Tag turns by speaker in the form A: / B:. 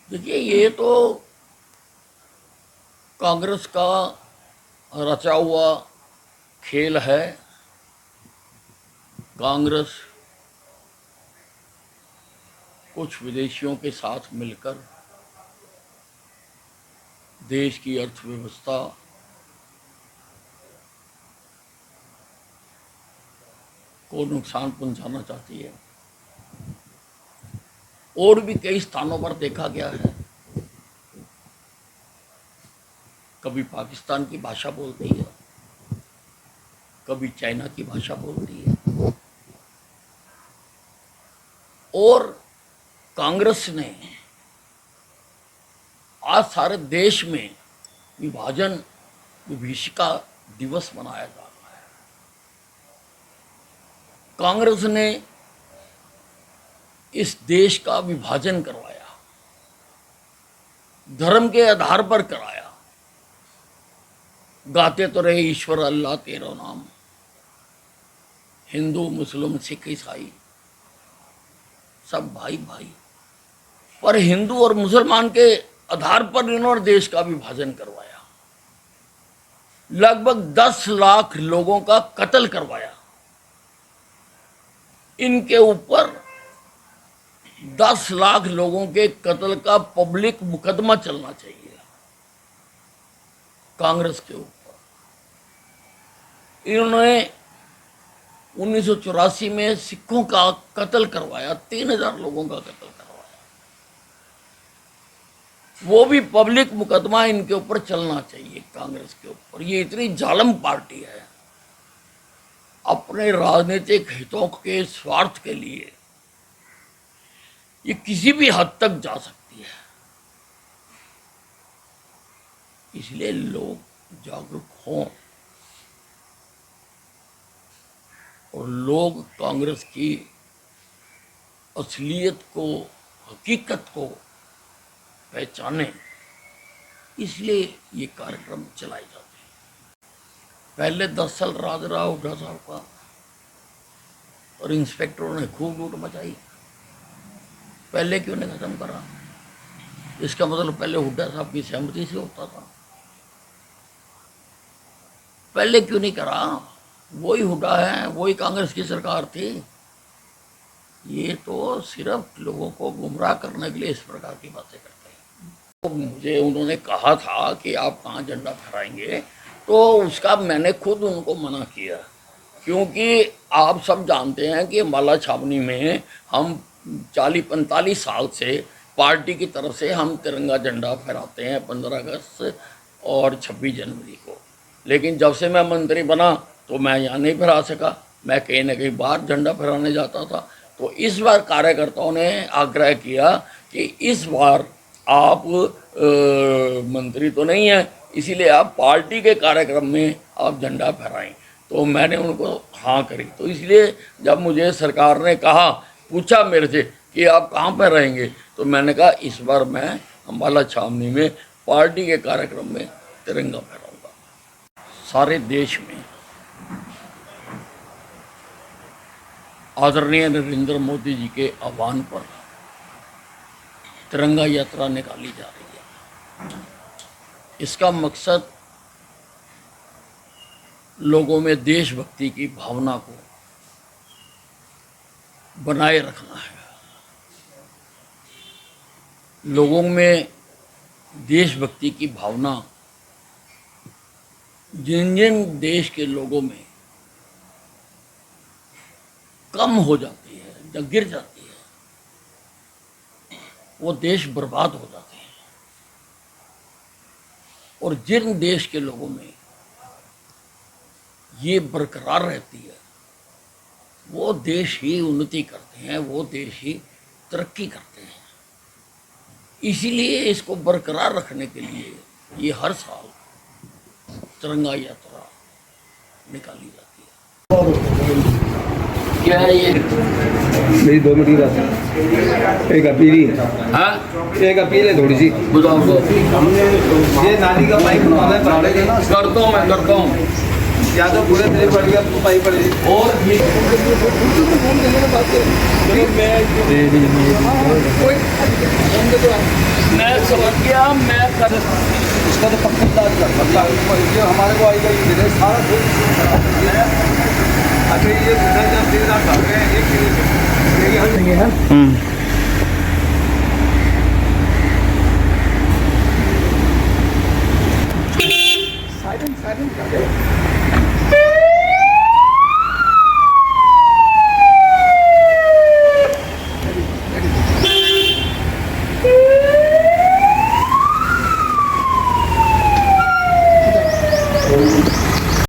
A: देखिए, ये तो कांग्रेस का रचा हुआ खेल है। कांग्रेस कुछ विदेशियों के साथ मिलकर देश की अर्थव्यवस्था को नुकसान पहुंचाना चाहती है। और भी कई स्थानों पर देखा गया है, कभी पाकिस्तान की भाषा बोलती है, कभी चाइना की भाषा बोलती है। और कांग्रेस ने आज सारे देश में विभीषिका दिवस मनाया जा रहा है। कांग्रेस ने इस देश का विभाजन करवाया, धर्म के आधार पर कराया। गाते तो रहे ईश्वर अल्लाह तेरा नाम, हिंदू मुस्लिम सिख ईसाई सब भाई भाई, पर हिंदू और मुसलमान के आधार पर इन्होंने देश का विभाजन करवाया। लगभग 10 लाख लोगों का कत्ल करवाया। इनके ऊपर 10 लाख लोगों के कत्ल का पब्लिक मुकदमा चलना चाहिए कांग्रेस के ऊपर। इन्होंने 1984 में सिखों का कत्ल करवाया, 3000 लोगों का कत्ल करवाया। वो भी पब्लिक मुकदमा इनके ऊपर चलना चाहिए कांग्रेस के ऊपर। ये इतनी जालिम पार्टी है, अपने राजनीतिक हितों के स्वार्थ के लिए ये किसी भी हद तक जा सकती है। इसलिए लोग जागरूक हों और लोग कांग्रेस की असलियत को, हकीकत को पहचानें। इसलिए ये कार्यक्रम चलाए जाते हैं। पहले 10 साल राज रहा हुड्डा साहब का और इंस्पेक्टरों ने खूब लूट मचाई। पहले क्यों नहीं खत्म करा? इसका मतलब पहले हुड्डा साहब की सहमति से होता था। पहले क्यों नहीं करा? वही हुड्डा है, वही कांग्रेस की सरकार थी। ये तो सिर्फ लोगों को गुमराह करने के लिए इस प्रकार की बातें करते हैं। तो मुझे उन्होंने कहा था कि आप कहाँ झंडा फहराएंगे, तो उसका मैंने खुद उनको मना किया, क्योंकि आप सब जानते हैं कि अम्बाला छावनी में हम 40-45 साल से पार्टी की तरफ से हम तिरंगा झंडा फहराते हैं 15 अगस्त और 26 जनवरी को। लेकिन जब से मैं मंत्री बना तो मैं यहाँ नहीं फहरा सका, मैं कहीं ना कहीं बाहर झंडा फहराने जाता था। तो इस बार कार्यकर्ताओं ने आग्रह किया कि इस बार आप मंत्री तो नहीं हैं, इसीलिए आप पार्टी के कार्यक्रम में आप झंडा फहराएं। तो मैंने उनको हाँ करी। तो इसलिए जब मुझे सरकार ने कहा, पूछा मेरे से कि आप कहाँ पर रहेंगे, तो मैंने कहा इस बार मैं अम्बाला छावनी में पार्टी के कार्यक्रम में तिरंगा फहराऊंगा। सारे देश में आदरणीय नरेंद्र मोदी जी के आह्वान पर तिरंगा यात्रा निकाली जा रही है। इसका मकसद लोगों में देशभक्ति की भावना को बनाए रखना है। लोगों में देशभक्ति की भावना जिन जिन देश के लोगों में कम हो जाती है या गिर जाती है, वो देश बर्बाद हो जाते हैं। और जिन देश के लोगों में ये बरकरार रहती है, वो देश ही उन्नति करते हैं, वो देश ही तरक्की करते हैं। इसीलिए इसको बरकरार रखने के लिए ये हर साल तिरंगा यात्रा निकाली जाती है। क्या है ये?
B: मेरी 2 मिनट की बात है। एक अपील ही है।
A: हाँ,
B: एक अपील है थोड़ी सी।
A: बताओ।
B: ये नाली का पाइप बनवाना है,
A: करता हूँ, मैं करता हूँ।
B: या तो पूरे दिल्ली पड़ गया तो पाइप पड़ेगी।
A: और सवाल किया मैं कर
B: इसका तो पक्का इलाज करता है ये हमारे को आएगा ये सारा अच्छा ये जब दिन रात कर रहे हैं ये है साइलेंट साइलेंट